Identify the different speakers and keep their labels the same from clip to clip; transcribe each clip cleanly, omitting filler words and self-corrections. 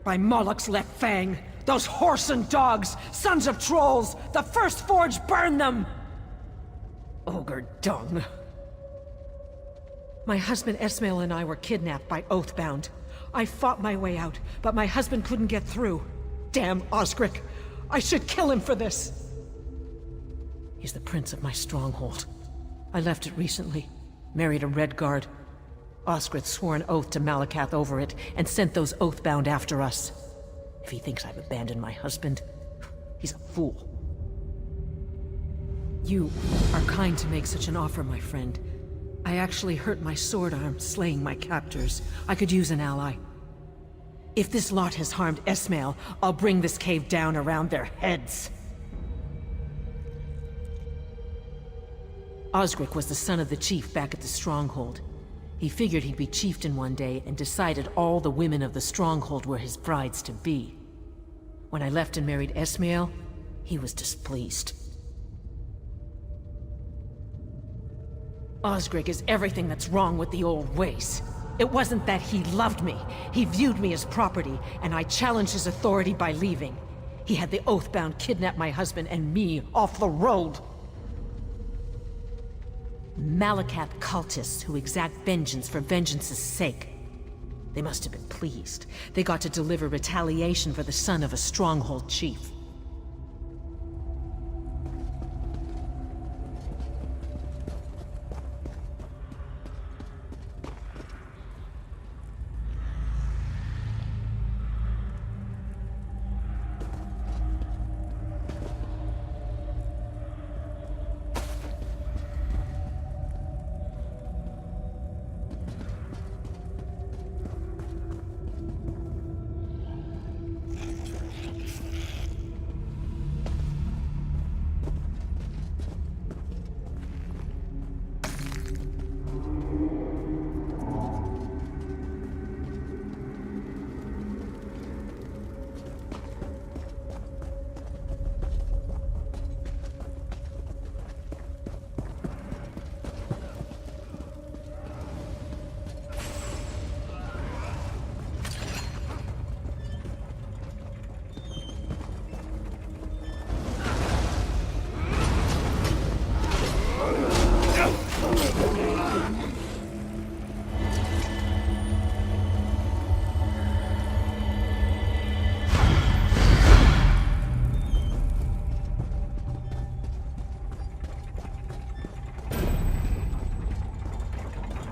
Speaker 1: By Moloch's left fang! Those whoreson dogs! Sons of trolls! The first forge burned them! Ogre dung. My husband Esmail and I were kidnapped by Oathbound. I fought my way out, but my husband couldn't get through. Damn Osric! I should kill him for this! He's the prince of my stronghold. I left it recently, married a Red Guard. Osric swore an oath to Malacath over it, and sent those Oathbound after us. If he thinks I've abandoned my husband, he's a fool. You are kind to make such an offer, my friend. I actually hurt my sword arm slaying my captors. I could use an ally. If this lot has harmed Esmail, I'll bring this cave down around their heads. Osric was the son of the chief back at the stronghold. He figured he'd be chieftain one day and decided all the women of the stronghold were his brides to be. When I left and married Esmail, he was displeased. Osric is everything that's wrong with the old ways. It wasn't that he loved me. He viewed me as property, and I challenged his authority by leaving. He had the Oathbound kidnap my husband and me off the road. Malacath cultists who exact vengeance for vengeance's sake. They must have been pleased. They got to deliver retaliation for the son of a stronghold chief.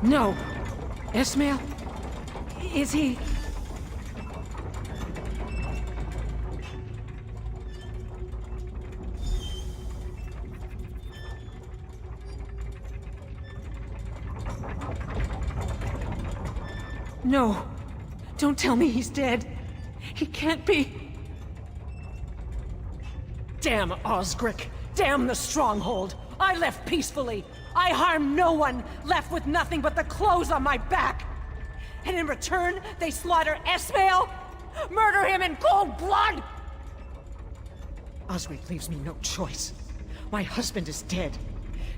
Speaker 1: No! Esmail? Is he... No! Don't tell me he's dead! He can't be! Damn Osric! Damn the stronghold! I left peacefully! I harmed no one, left with nothing but the clothes on my back! And in return, they slaughter Esmail? Murder him in cold blood? Osric leaves me no choice. My husband is dead,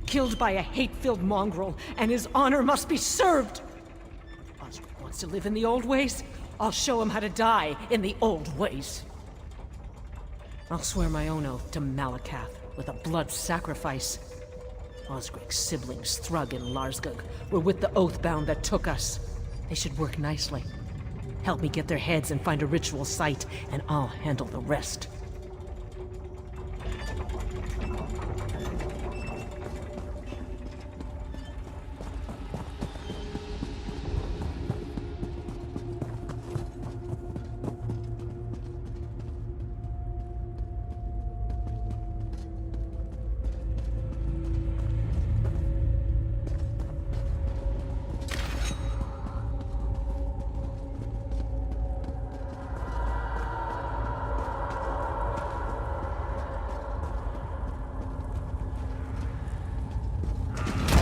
Speaker 1: killed by a hate-filled mongrel, and his honor must be served! Osric wants to live in the old ways? I'll show him how to die in the old ways. I'll swear my own oath to Malacath with a blood sacrifice. Osric's siblings, Thrug and Larsgug, were with the Oathbound that took us. They should work nicely. Help me get their heads and find a ritual site, and I'll handle the rest.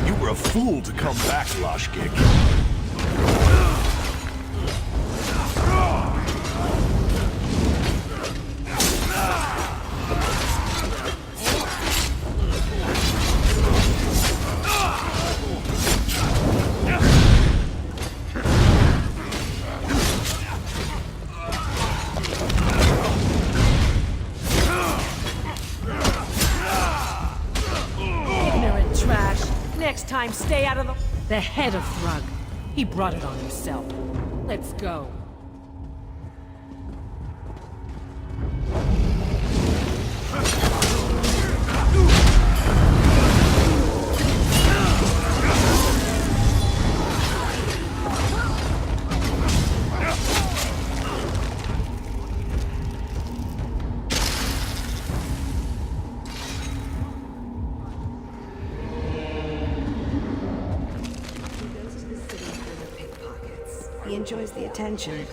Speaker 2: You were a fool to come back, Loshgig.
Speaker 1: next time, stay out of the head of Thrug. He brought it on himself. Let's go.
Speaker 3: He enjoys the attention.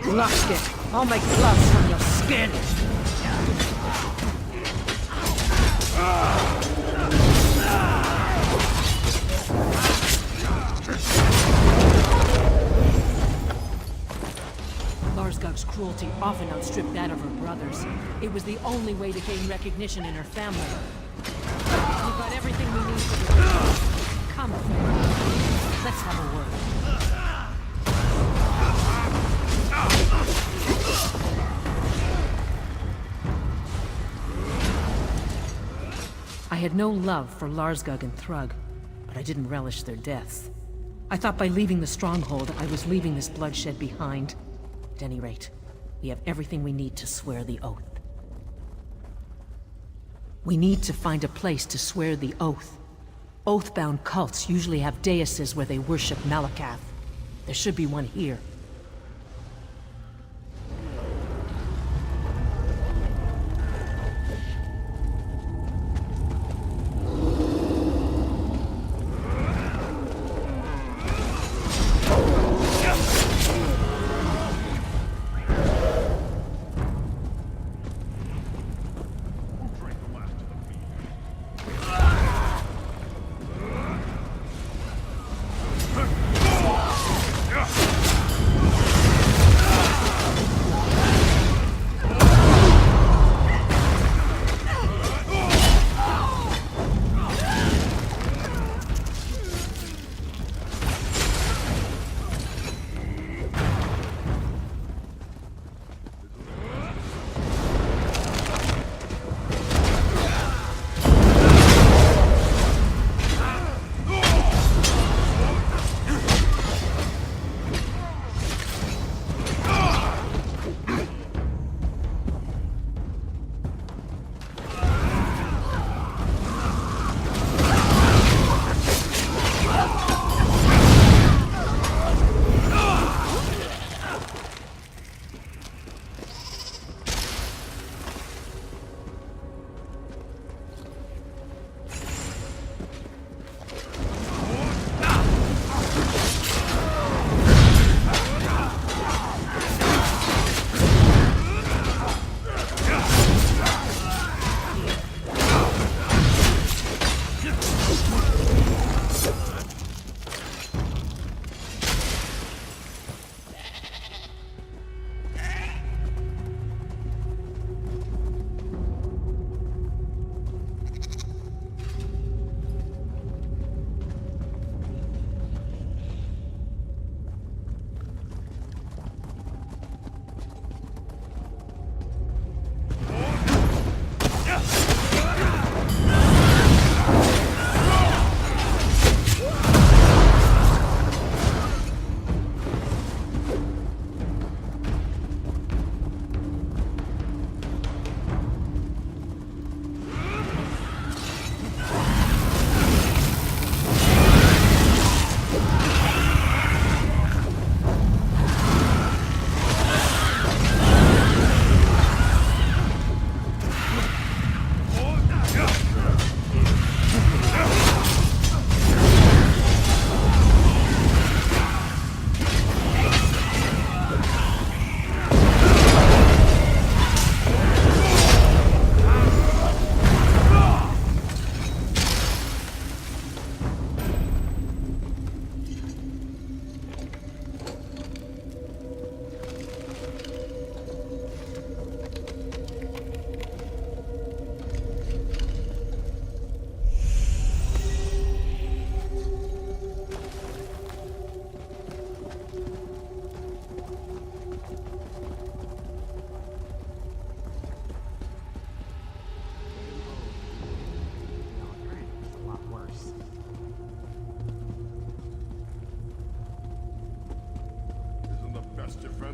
Speaker 1: Lushkin, I'll make gloves from your skin. Larsgug's cruelty often outstripped that of her brothers. It was the only way to gain recognition in her family. We've got everything we need for the job. Come, let's have a word. I had no love for Larsgug and Thrug, but I didn't relish their deaths. I thought by leaving the stronghold, I was leaving this bloodshed behind. At any rate, we have everything we need to swear the oath. We need to find a place to swear the oath. Oath-bound cults usually have daises where they worship Malakath. There should be one here.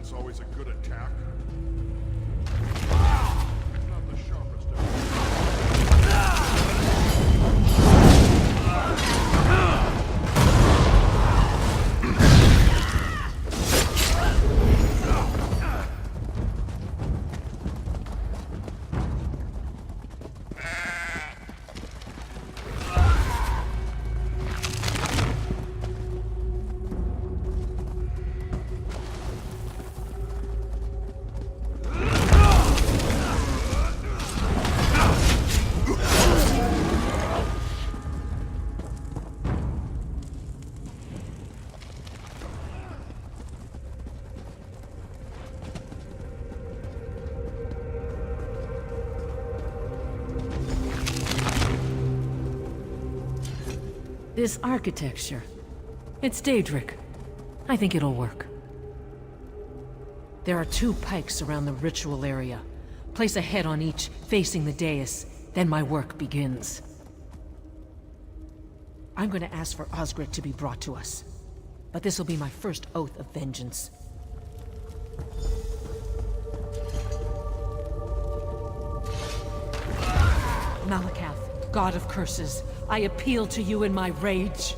Speaker 2: defense always a good attack? Not the sharpest
Speaker 1: This architecture. It's Daedric. I think it'll work. There are 2 pikes around the ritual area. Place a head on each, facing the dais. Then my work begins. I'm going to ask for Osgric to be brought to us. But this will be my first oath of vengeance. Malakath, God of curses, I appeal to you in my rage.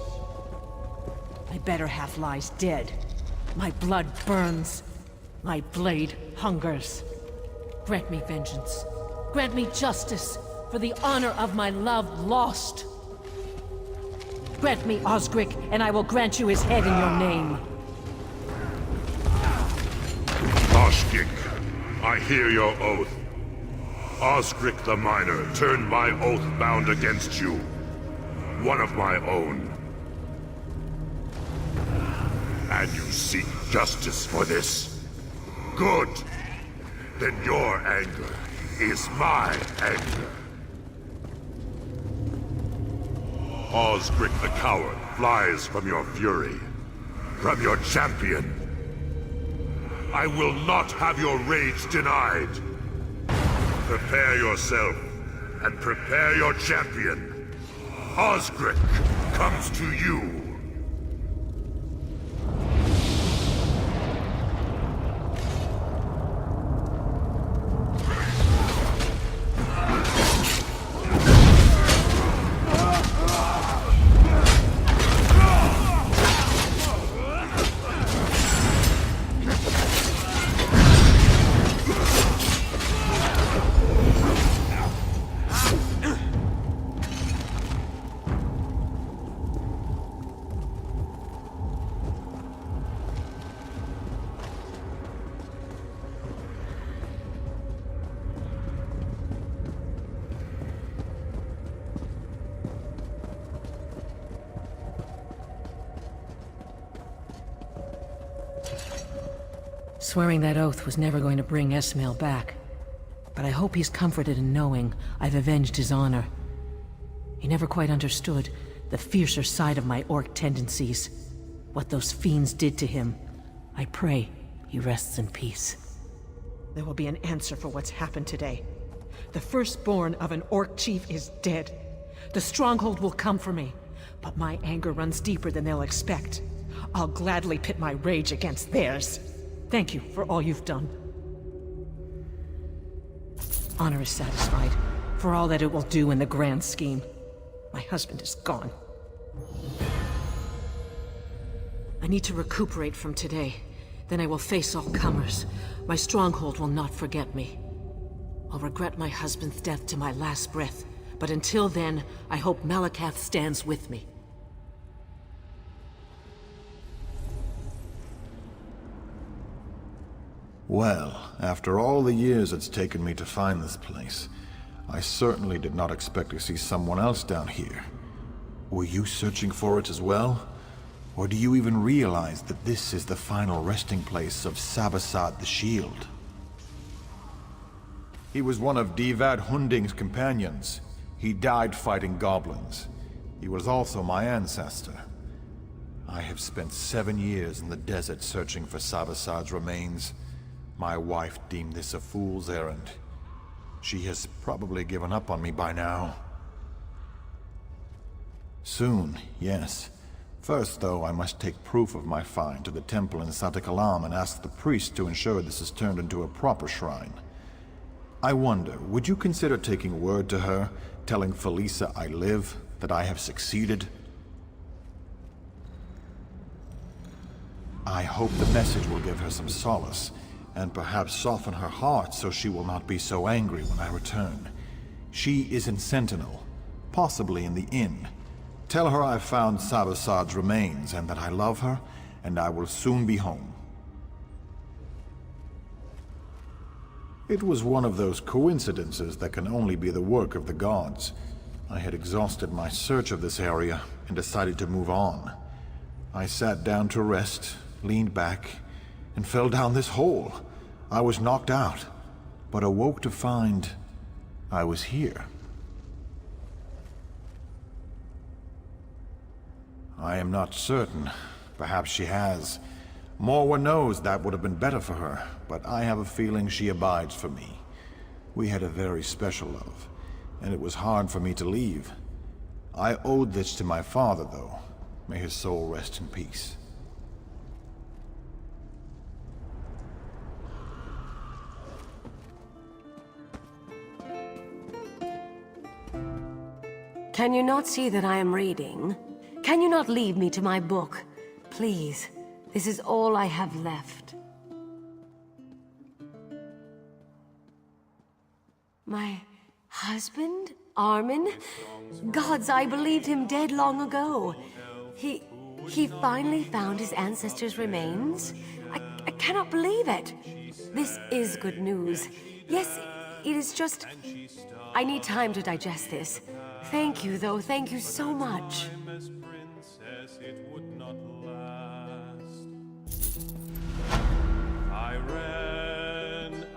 Speaker 1: My better half lies dead. My blood burns. My blade hungers. Grant me vengeance. Grant me justice for the honor of my love lost. Grant me Osgric, and I will grant you his head in your name.
Speaker 4: Loshgig, I hear your oath. Osgric the Miner turned my oath bound against you. One of my own. And you seek justice for this? Good. Then your anger is my anger. Osgric the Coward flies from your fury, from your champion. I will not have your rage denied. Prepare yourself, and prepare your champion. Osgric comes to you.
Speaker 1: Swearing that oath was never going to bring Esmail back. But I hope he's comforted in knowing I've avenged his honor. He never quite understood the fiercer side of my orc tendencies. What those fiends did to him. I pray he rests in peace. There will be an answer for what's happened today. The firstborn of an orc chief is dead. The stronghold will come for me, but my anger runs deeper than they'll expect. I'll gladly pit my rage against theirs. Thank you for all you've done. Honor is satisfied, for all that it will do in the grand scheme. My husband is gone. I need to recuperate from today. Then I will face all comers. My stronghold will not forget me. I'll regret my husband's death to my last breath, but until then, I hope Malakath stands with me.
Speaker 5: Well, after all the years it's taken me to find this place, I certainly did not expect to see someone else down here. Were you searching for it as well? Or do you even realize that this is the final resting place of Sabasad the Shield? He was one of Divad Hunding's companions. He died fighting goblins. He was also my ancestor. I have spent 7 years in the desert searching for Sabasad's remains. My wife deemed this a fool's errand. She has probably given up on me by now. Soon, yes. First, though, I must take proof of my find to the temple in Satikalam and ask the priest to ensure this is turned into a proper shrine. I wonder, would you consider taking word to her, telling Felisa I live, that I have succeeded? I hope the message will give her some solace, and perhaps soften her heart so she will not be so angry when I return. She is in Sentinel, possibly in the inn. Tell her I've found Sabasad's remains and that I love her, and I will soon be home. It was one of those coincidences that can only be the work of the gods. I had exhausted my search of this area and decided to move on. I sat down to rest, leaned back, and fell down this hole. I was knocked out, but awoke to find I was here. I am not certain. Perhaps she has. Morwa knows that would have been better for her, but I have a feeling she abides for me. We had a very special love, and it was hard for me to leave. I owed this to my father, though. May his soul rest in peace.
Speaker 6: Can you not see that I am reading? Can you not leave me to my book? Please, this is all I have left. My husband? Armin? Gods, I believed him dead long ago. He finally found his ancestors' remains? I cannot believe it. This is good news. Yes, it is just... I need time to digest this. Thank you, though. Thank you so much.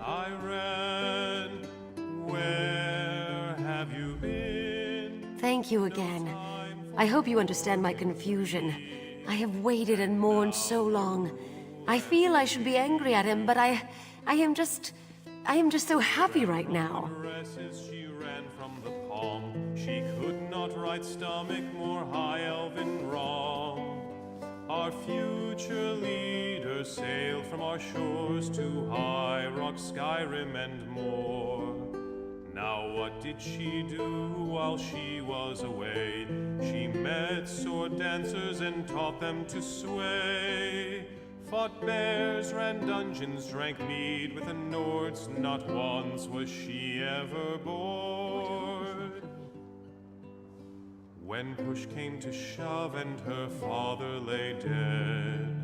Speaker 7: Ayrenn, where have you been?
Speaker 6: Thank you again. I hope you understand my confusion. I have waited and mourned so long. I feel I should be angry at him, but I am just so happy right now.
Speaker 7: She ran from the palm. She could not right stomach more high elven wrong. Our future leader sailed from our shores to High Rock, Skyrim, and more. Now what did she do while she was away? She met sword dancers and taught them to sway. Fought bears, ran dungeons, drank mead with the Nords. Not once was she ever bored. When push came to shove and her father lay dead,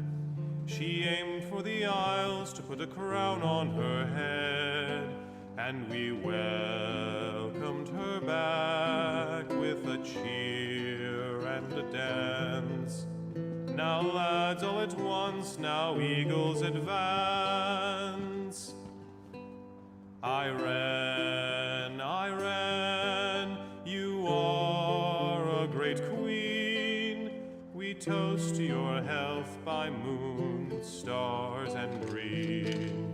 Speaker 7: she aimed for the Isles to put a crown on her head, and we welcomed her back with a cheer and a dance. Now lads all at once, now eagles advance. Ayrenn, Ayrenn, you are a great queen. We toast to your health by moon, stars, and green.